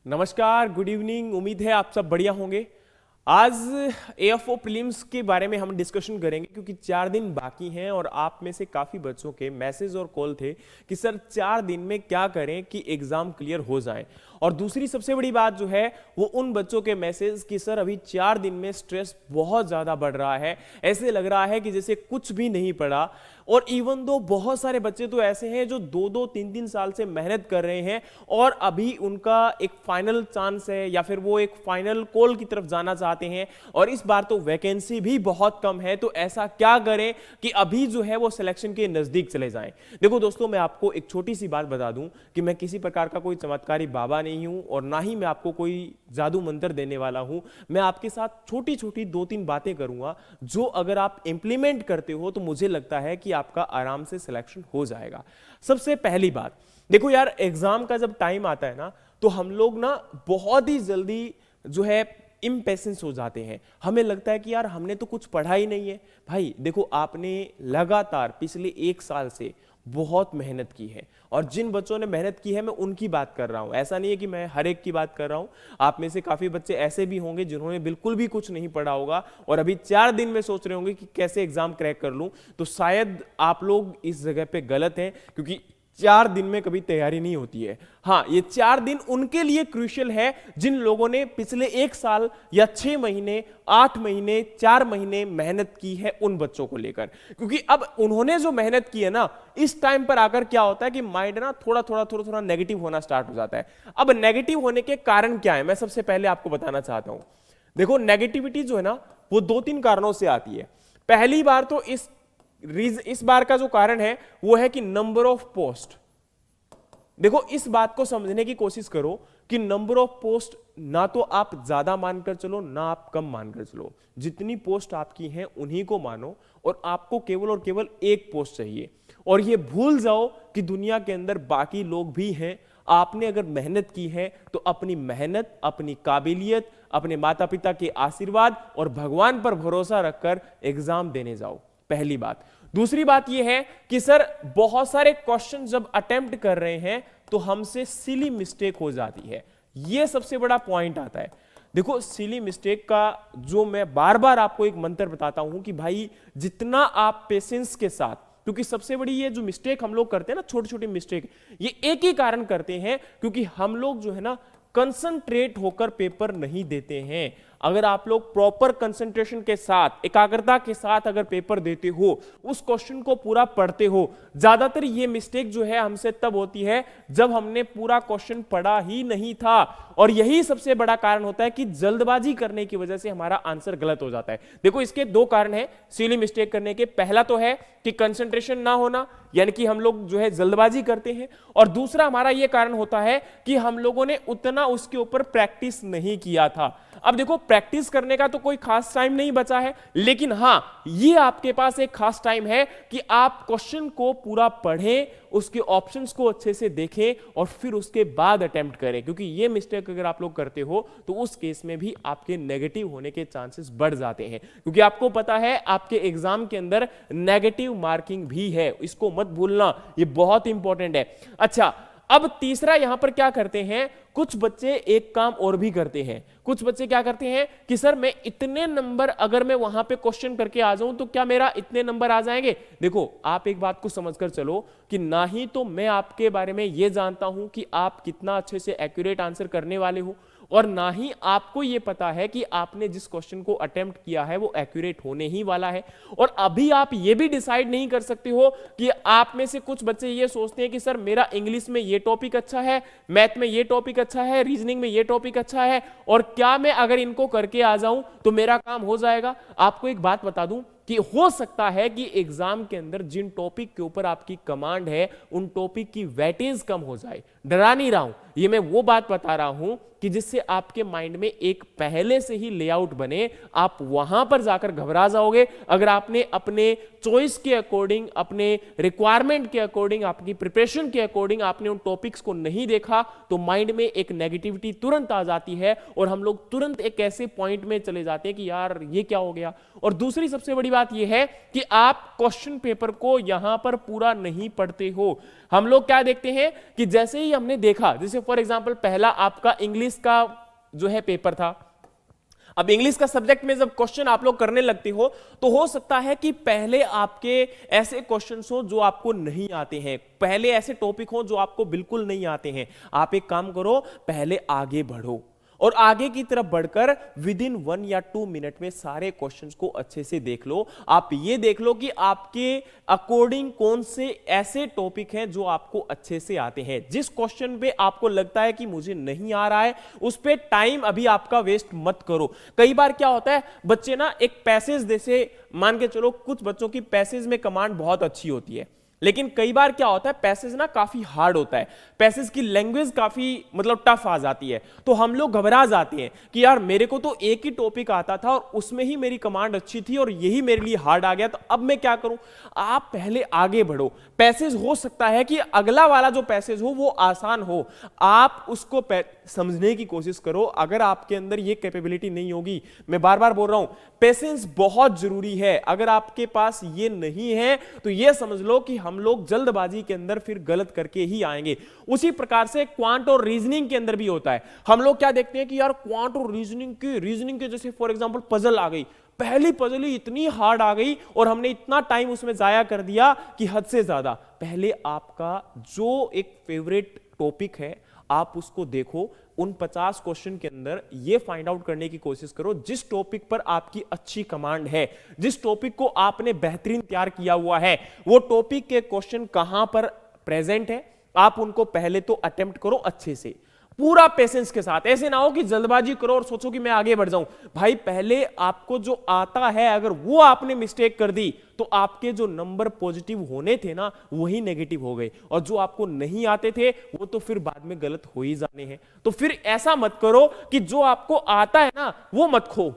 नमस्कार, good evening. उम्मीद है आप सब बढ़िया होंगे। आज एएफओ प्रीलिम्स के बारे में हम डिस्कशन करेंगे क्योंकि 4 दिन बाकी हैं और आप में से काफ़ी बच्चों के मैसेज और कॉल थे कि सर 4 दिन में क्या करें कि एग्ज़ाम क्लियर हो जाए। और दूसरी सबसे बड़ी बात जो है वो उन बच्चों के मैसेज कि सर अभी 4 दिन में स्ट्रेस बहुत ज़्यादा बढ़ रहा है, ऐसे लग रहा है कि जैसे कुछ भी नहीं पड़ा। और इवन दो बहुत सारे बच्चे तो ऐसे हैं जो 2-2 3-3 साल से मेहनत कर रहे हैं और अभी उनका एक फाइनल चांस है या फिर वो एक फाइनल कॉल की तरफ जाना चाहते हैं और इस बार तो वैकेंसी भी बहुत कम है। तो ऐसा क्या करें कि अभी जो है वो सिलेक्शन के नजदीक चले जाएं। देखो दोस्तों, मैं आपको एक छोटी सी बात बता दूं कि मैं किसी प्रकार का कोई चमत्कारी बाबा नहीं हूं और ना ही मैं आपको कोई जादू मंत्र देने वाला हूं। मैं आपके साथ छोटी छोटी 2-3 बातें करूंगा जो अगर आप इंप्लीमेंट करते हो तो मुझे लगता है कि आपका आराम से सिलेक्शन हो जाएगा। सबसे पहली बात, देखो यार, एग्जाम का जब टाइम आता है ना तो हम लोग ना बहुत ही जल्दी जो है इम्पेशेंस हो जाते हैं। हमें लगता है कि यार हमने तो कुछ पढ़ा ही नहीं है। भाई देखो, आपने लगातार पिछले 1 साल से बहुत मेहनत की है और जिन बच्चों ने मेहनत की है मैं उनकी बात कर रहा हूं। ऐसा नहीं है कि मैं हर एक की बात कर रहा हूं। आप में से काफी बच्चे ऐसे भी होंगे जिन्होंने बिल्कुल भी कुछ नहीं पढ़ा होगा और अभी 4 दिन में सोच रहे होंगे कि कैसे एग्जाम क्रैक कर लूं। तो शायद आप लोग इस जगह पे गलत हैं क्योंकि 4 दिन में कभी तैयारी नहीं होती है। हाँ, ये 4 दिन उनके लिए क्रूशियल है जिन लोगों ने पिछले 1 साल या 6 महीने, 8 महीने, 4 महीने मेहनत की है उन बच्चों को लेकर। क्योंकि अब उन्होंने जो मेहनत की है ना, इस टाइम पर आकर क्या होता है कि माइंड ना थोड़ा नेगेटिव होना स्टार्ट हो जाता है। अब नेगेटिव होने के कारण क्या है, मैं सबसे पहले आपको बताना चाहता हूं। देखो, नेगेटिविटी जो है ना वो 2-3 कारणों से आती है। पहली बार तो इस बार का जो कारण है वो है कि नंबर ऑफ पोस्ट। देखो, इस बात को समझने की कोशिश करो कि नंबर ऑफ पोस्ट ना तो आप ज्यादा मानकर चलो ना आप कम मानकर चलो। जितनी पोस्ट आपकी हैं उन्हीं को मानो और आपको केवल और केवल एक पोस्ट चाहिए। और ये भूल जाओ कि दुनिया के अंदर बाकी लोग भी हैं। आपने अगर मेहनत की है तो अपनी मेहनत, अपनी काबिलियत, अपने माता पिता के आशीर्वाद और भगवान पर भरोसा रखकर एग्जाम देने जाओ। पहली बात। दूसरी बात यह है कि सर बहुत सारे क्वेश्चन जब अटेम्प्ट कर रहे हैं तो हमसे सिली मिस्टेक हो जाती है। यह सबसे बड़ा पॉइंट आता है। देखो, सिली मिस्टेक का जो मैं बार बार आपको एक मंत्र बताता हूं कि भाई जितना आप पेशेंस के साथ, क्योंकि सबसे बड़ी ये जो मिस्टेक हम लोग करते हैं ना, छोटी छोटी मिस्टेक, ये एक ही कारण करते हैं क्योंकि हम लोग जो है ना कंसंट्रेट होकर पेपर नहीं देते हैं। अगर आप लोग प्रॉपर कंसंट्रेशन के साथ, एकाग्रता के साथ अगर पेपर देते हो, उस क्वेश्चन को पूरा पढ़ते हो, ज्यादातर ये मिस्टेक जो है हमसे तब होती है जब हमने पूरा क्वेश्चन पढ़ा ही नहीं था। और यही सबसे बड़ा कारण होता है कि जल्दबाजी करने की वजह से हमारा आंसर गलत हो जाता है। देखो, इसके 2 कारण हैं सिली मिस्टेक करने के। पहला तो है कि कंसंट्रेशन ना होना, यानी कि हम लोग जो है जल्दबाजी करते हैं। और दूसरा हमारा यह कारण होता है कि हम लोगों ने उतना उसके ऊपर प्रैक्टिस नहीं किया था। अब देखो, प्रैक्टिस करने का तो कोई खास टाइम नहीं बचा है, लेकिन हां, ये आपके पास एक खास टाइम है कि आप क्वेश्चन को पूरा पढ़ें, उसके ऑप्शंस को अच्छे से देखें और फिर उसके बाद अटेम्प्ट करें। क्योंकि ये मिस्टेक अगर आप लोग करते हो तो उस केस में भी आपके नेगेटिव होने के चांसेस बढ़ जाते हैं। क्योंकि आपको पता है आपके एग्जाम के अंदर नेगेटिव मार्किंग भी है, इसको मत भूलना, ये बहुत इंपॉर्टेंट है। अच्छा, अब तीसरा यहां पर क्या करते हैं, कुछ बच्चे एक काम और भी करते हैं। कुछ बच्चे क्या करते हैं कि सर मैं इतने नंबर अगर मैं वहां पे क्वेश्चन करके आ जाऊं तो क्या मेरा इतने नंबर आ जाएंगे। देखो, आप एक बात को समझकर चलो कि ना ही तो मैं आपके बारे में यह जानता हूं कि आप कितना अच्छे से एक्यूरेट आंसर करने वाले हो और ना ही आपको यह पता है कि आपने जिस क्वेश्चन को अटेम्प्ट किया है वो एक्यूरेट होने ही वाला है। और अभी आप ये भी डिसाइड नहीं कर सकते हो कि आप में से कुछ बच्चे ये सोचते हैं कि सर मेरा इंग्लिश में ये टॉपिक अच्छा है, मैथ में ये टॉपिक अच्छा है, रीजनिंग में ये टॉपिक अच्छा है और क्या मैं अगर इनको करके आ जाऊं तो मेरा काम हो जाएगा। आपको एक बात बता दूं कि हो सकता है कि एग्जाम के अंदर जिन टॉपिक के ऊपर आपकी कमांड है उन टॉपिक की वेटेज कम हो जाए। डरा नहीं रहा हूं, ये मैं वो बात बता रहा हूं कि जिससे आपके माइंड में एक पहले से ही लेआउट बने। आप वहां पर जाकर घबरा जाओगे अगर आपने अपने चॉइस के अकॉर्डिंग, अपने रिक्वायरमेंट के अकॉर्डिंग, आपकी प्रिपरेशन के अकॉर्डिंग आपने उन टॉपिक्स को नहीं देखा तो माइंड में एक नेगेटिविटी तुरंत आ जाती है और हम लोग तुरंत एक ऐसे पॉइंट में चले जाते हैं कि यार ये क्या हो गया। और दूसरी सबसे बड़ी बात यह है कि आप क्वेश्चन पेपर को यहां पर पूरा नहीं पढ़ते हो। हम लोग क्या देखते हैं कि जैसे ही हमने देखा, जैसे फॉर एग्जांपल पहला आपका इंग्लिश का जो है पेपर था। अब इंग्लिश का सब्जेक्ट में जब क्वेश्चन आप लोग करने लगते हो तो हो सकता है कि पहले आपके ऐसे क्वेश्चंस हो जो आपको नहीं आते हैं, पहले ऐसे टॉपिक हो जो आपको बिल्कुल नहीं आते हैं। आप एक काम करो, पहले आगे बढ़ो और आगे की तरफ बढ़कर विद इन 1 या 2 मिनट में सारे क्वेश्चंस को अच्छे से देख लो। आप ये देख लो कि आपके अकॉर्डिंग कौन से ऐसे टॉपिक हैं जो आपको अच्छे से आते हैं। जिस क्वेश्चन पे आपको लगता है कि मुझे नहीं आ रहा है उस पे टाइम अभी आपका वेस्ट मत करो। कई बार क्या होता है, बच्चे ना एक पैसेज जैसे मान के चलो, कुछ बच्चों की पैसेज में कमांड बहुत अच्छी होती है, लेकिन कई बार क्या होता है पैसेज ना काफी हार्ड होता है, पैसेज की लैंग्वेज काफी मतलब टफ आ जाती है, तो हम लोग घबरा जाते हैं कि यार मेरे को तो एक ही टॉपिक आता था और उसमें ही मेरी कमांड अच्छी थी और यही मेरे लिए हार्ड आ गया, तो अब मैं क्या करूं। आप पहले आगे बढ़ो। पैसेज हो सकता है कि अगला वाला जो पैसेज हो वो आसान हो, आप उसको समझने की कोशिश करो। अगर आपके अंदर ये कैपेबिलिटी नहीं होगी, मैं बार बार बोल रहा हूं, पेशेंस बहुत जरूरी है। अगर आपके पास ये नहीं है तो ये समझ लो कि हम लोग जल्दबाजी के अंदर फिर गलत करके ही आएंगे। उसी प्रकार से क्वांट और रीजनिंग के अंदर भी होता है। हम लोग क्या देखते हैं कि यार क्वांट और रीजनिंग के जैसे फॉर एग्जांपल पजल आ गई, पहली पजल ही इतनी हार्ड आ गई और हमने इतना टाइम उसमें जाया कर दिया कि हद से ज्यादा। पहले आपका जो एक फेवरेट टॉपिक है आप उसको देखो, उन 50 क्वेश्चन के अंदर ये फाइंड आउट करने की कोशिश करो जिस टॉपिक पर आपकी अच्छी कमांड है, जिस टॉपिक को आपने बेहतरीन तैयार किया हुआ है, वो टॉपिक के क्वेश्चन कहां पर प्रेजेंट है, आप उनको पहले तो अटेम्प्ट करो अच्छे से, पूरा पेशेंस के साथ। ऐसे ना हो कि जल्दबाजी करो और सोचो कि मैं आगे बढ़ जाऊं। भाई पहले आपको जो आता है अगर वो आपने मिस्टेक कर दी तो आपके जो नंबर पॉजिटिव होने थे ना वही नेगेटिव हो गए, और जो आपको नहीं आते थे वो तो फिर बाद में गलत हो ही जाने हैं। तो फिर ऐसा मत करो कि जो आपको आता है ना वो मत खो।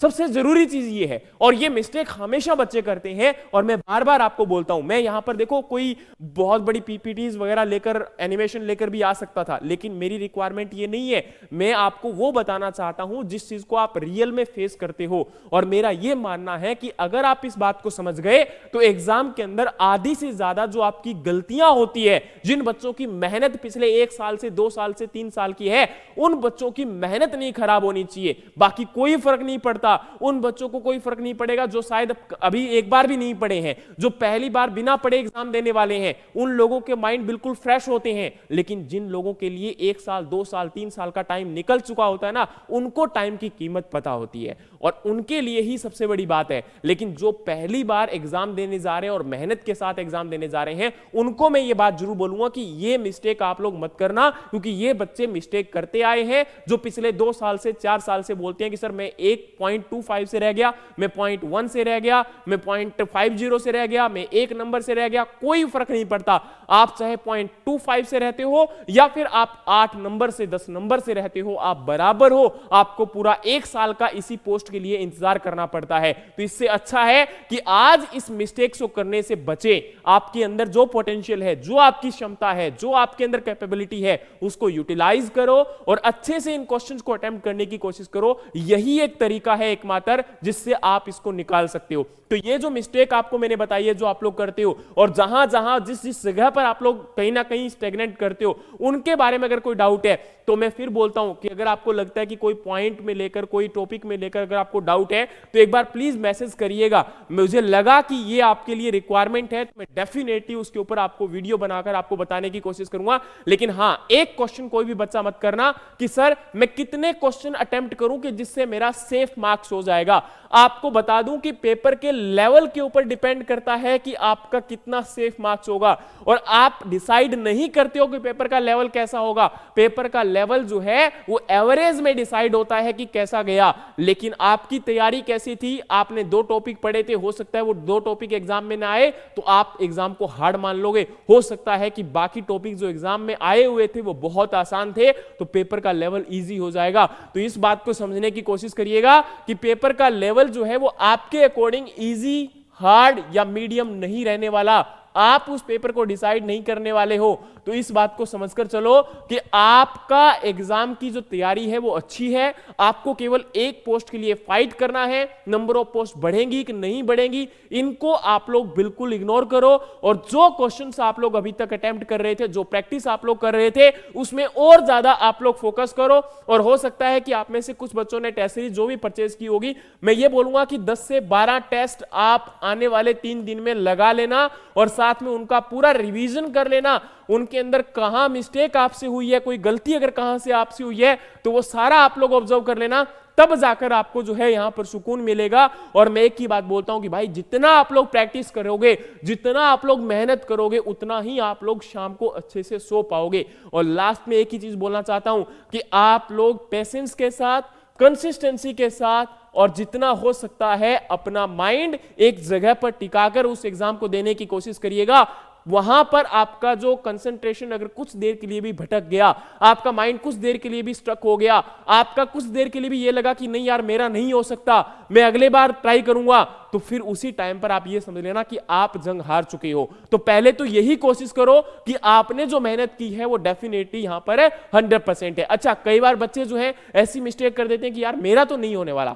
सबसे जरूरी चीज ये है, और ये मिस्टेक हमेशा बच्चे करते हैं और मैं बार बार आपको बोलता हूं। मैं यहां पर देखो कोई बहुत बड़ी पीपीटीज वगैरह लेकर एनिमेशन लेकर भी आ सकता था, लेकिन मेरी रिक्वायरमेंट ये नहीं है। मैं आपको वो बताना चाहता हूं जिस चीज को आप रियल में फेस करते हो, और मेरा ये मानना है कि अगर आप इस बात को समझ गए तो एग्जाम के अंदर आधी से ज्यादा जो आपकी गलतियां होती है, जिन बच्चों की मेहनत पिछले 1 साल से 2 साल से 3 साल की है, उन बच्चों की मेहनत नहीं खराब होनी चाहिए। बाकी कोई फर्क नहीं पड़ता, उन बच्चों को कोई फर्क नहीं पड़ेगा जो शायद अभी एक बार भी नहीं पढ़े हैं, जो पहली बार बिना पढ़े एग्जाम देने वाले हैं। उन लोगों के माइंड बिल्कुल फ्रेश होते हैं, लेकिन जिन लोगों के लिए 1 साल 2 साल 3 साल का टाइम निकल चुका होता है ना, उनको टाइम की कीमत पता होती है और उनके लिए ही सबसे बड़ी बात है। लेकिन जो पहली बार एग्जाम देने जा रहे हैं और मेहनत के साथ एग्जाम देने जा रहे हैं, उनको मैं ये बात जरूर बोलूंगा कि ये मिस्टेक आप लोग मत करना, क्योंकि ये बच्चे मिस्टेक करते आए हैं जो पिछले 2 साल से 4 साल से बोलते हैं कि सर मैं 1.25 से रह गया, मैं 0.1 से रह गया, मैं 0.50 से रह गया, मैं 1 नंबर से रह गया। कोई फर्क नहीं पड़ता, आप चाहे 0.25 से रहते हो या फिर आप 8 नंबर से 10 नंबर से रहते हो, आप बराबर हो। आपको पूरा 1 साल का इसी पोस्ट के लिए इंतजार करना पड़ता है। तो इससे अच्छा है कि आज इस मिस्टेक्स को करने से बचे। आपके अंदर जो पोटेंशियल है, जो आपकी क्षमता है, जो आपके अंदर कैपेबिलिटी है, उसको यूटिलाइज करो और अच्छे से इन क्वेश्चंस को अटेम्प्ट करने की कोशिश करो। यही एक तरीका है एकमात्र जिससे आप इसको निकाल सकते हो। तो ये जो मिस्टेक आपको मैंने बताई है जो आप लोग करते हो, और जहां जहां जिस जिस जगह पर आप लोग कहीं ना कहीं स्टेगनेंट करते हो, उनके बारे में अगर कोई डाउट है तो मैं फिर बोलता हूं कि अगर आपको लगता है कि कोई पॉइंट में लेकर, कोई टॉपिक में लेकर अगर आपको डाउट है तो एक बार प्लीज मैसेज करिएगा। मुझे लगा कि ये आपके लिए रिक्वायरमेंट है तो मैं डेफिनेटली उसके ऊपर आपको वीडियो बनाकर आपको बताने की कोशिश करूंगा। लेकिन हां, एक क्वेश्चन कोई भी बच्चा मत करना कि सर मैं कितने क्वेश्चन अटेम्प्ट करूं कि जिससे मेरा सेफ मार्क्स हो जाएगा। आपको बता दूं कि पेपर के लेवल के ऊपर डिपेंड करता है कि आपका कितना सेफ मार्क्स होगा, और आप डिसाइड नहीं करते हो कि पेपर का लेवल कैसा होगा। पेपर का लेवल जो है वो एवरेज में डिसाइड होता है कि कैसा गया, लेकिन आपकी तैयारी कैसी थी। आपने 2 टॉपिक पढ़े थे, हो सकता है वो 2 टॉपिक एग्जाम में ना आए तो आप एग्जाम को हार्ड मान लोगे। हो सकता है कि बाकी टॉपिक जो एग्जाम में आए हुए थे वो बहुत आसान थे, तो पेपर का लेवल इजी हो जाएगा। तो इस बात को समझने की कोशिश करिएगा कि पेपर का लेवल जो है वो आपके अकॉर्डिंग इजी, हार्ड या मीडियम नहीं रहने वाला। आप उस पेपर को डिसाइड नहीं करने वाले हो, तो इस बात को समझकर चलो कि आपका एग्जाम की जो तैयारी है वो अच्छी है। आपको केवल एक पोस्ट के लिए फाइट करना है। नंबर ऑफ पोस्ट बढ़ेंगी कि नहीं बढ़ेंगी, इनको आप लोग बिल्कुल इग्नोर करो, और जो क्वेश्चंस आप लोग अभी तक अटेम्प्ट कर रहे थे, जो प्रैक्टिस आप लोग कर रहे थे, उसमें और ज्यादा आप लोग फोकस करो। और हो सकता है कि आप में से कुछ बच्चों ने टेस्ट सीरीज जो भी परचेज की होगी, मैं ये बोलूंगा कि 10 से 12 टेस्ट आप आने वाले 3 दिन में लगा लेना, और साथ में उनका पूरा रिवीजन कर लेना। उनके अंदर कहां मिस्टेक आपसे हुई है, कोई गलती अगर कहां से आपसे हुई है, तो वो सारा आप लोग ऑब्जर्व कर लेना, तब जाकर आपको जो है यहां पर सुकून मिलेगा। और मैं एक ही बात बोलता हूं कि भाई जितना आप लोग प्रैक्टिस करोगे, जितना आप लोग मेहनत करोगे, उतना ही आप लोग शाम को अच्छे से सो पाओगे। और लास्ट में एक ही चीज बोलना चाहता हूं कि आप लोग पेशेंस के साथ, कंसिस्टेंसी के साथ, और जितना हो सकता है अपना माइंड एक जगह पर टिकाकर उस एग्जाम को देने की कोशिश करिएगा। वहां पर आपका जो कंसंट्रेशन अगर कुछ देर के लिए भी भटक गया, आपका माइंड कुछ देर के लिए भी स्ट्रक हो गया, आपका कुछ देर के लिए भी ये लगा कि नहीं यार मेरा नहीं हो सकता, मैं अगले बार ट्राई करूंगा, तो फिर उसी टाइम पर आप ये समझ लेना कि आप जंग हार चुके हो। तो पहले तो यही कोशिश करो कि आपने जो मेहनत की है वो डेफिनेटली यहां पर 100% है। अच्छा, कई बार बच्चे जो है ऐसी मिस्टेक कर देते हैं कि यार मेरा तो नहीं होने वाला,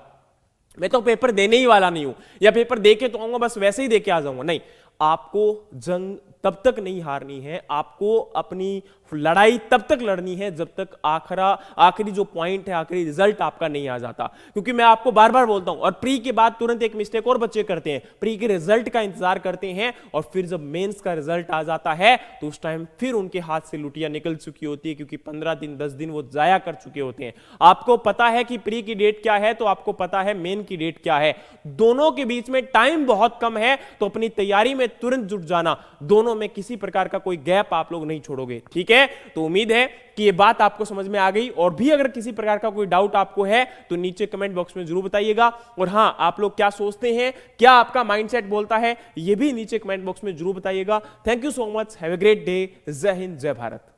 मैं तो पेपर देने ही वाला नहीं हूं, या पेपर दे के तो आऊंगा, बस वैसे ही दे के आ जाऊंगा। नहीं, आपको जंग तब तक नहीं हारनी है, आपको अपनी लड़ाई तब तक लड़नी है जब तक आखिरी जो पॉइंट है, आखिरी रिजल्ट आपका नहीं आ जाता। क्योंकि मैं आपको बार बार बोलता हूं, और प्री के बाद तुरंत एक मिस्टेक और बच्चे करते हैं, प्री के रिजल्ट का इंतजार करते हैं, और फिर जब मेंस का रिजल्ट आ जाता है तो उस टाइम फिर उनके हाथ से लुटिया निकल चुकी होती है, क्योंकि 15 दिन 10 दिन वो जाया कर चुके होते हैं। आपको पता है कि प्री की डेट क्या है, तो आपको पता है मेन की डेट क्या है। दोनों के बीच में टाइम बहुत कम है, तो अपनी तैयारी में तुरंत जुट जाना। दोनों में किसी प्रकार का कोई गैप आप लोग नहीं छोड़ोगे, ठीक है? तो उम्मीद है कि ये बात आपको समझ में आ गई। और भी अगर किसी प्रकार का कोई डाउट आपको है तो नीचे कमेंट बॉक्स में जरूर बताइएगा। और हां, आप लोग क्या सोचते हैं, क्या आपका माइंडसेट बोलता है, ये भी नीचे कमेंट बॉक्स में जरूर बताइएगा। Thank you so much, have a great day. जय हिंद, जय भारत।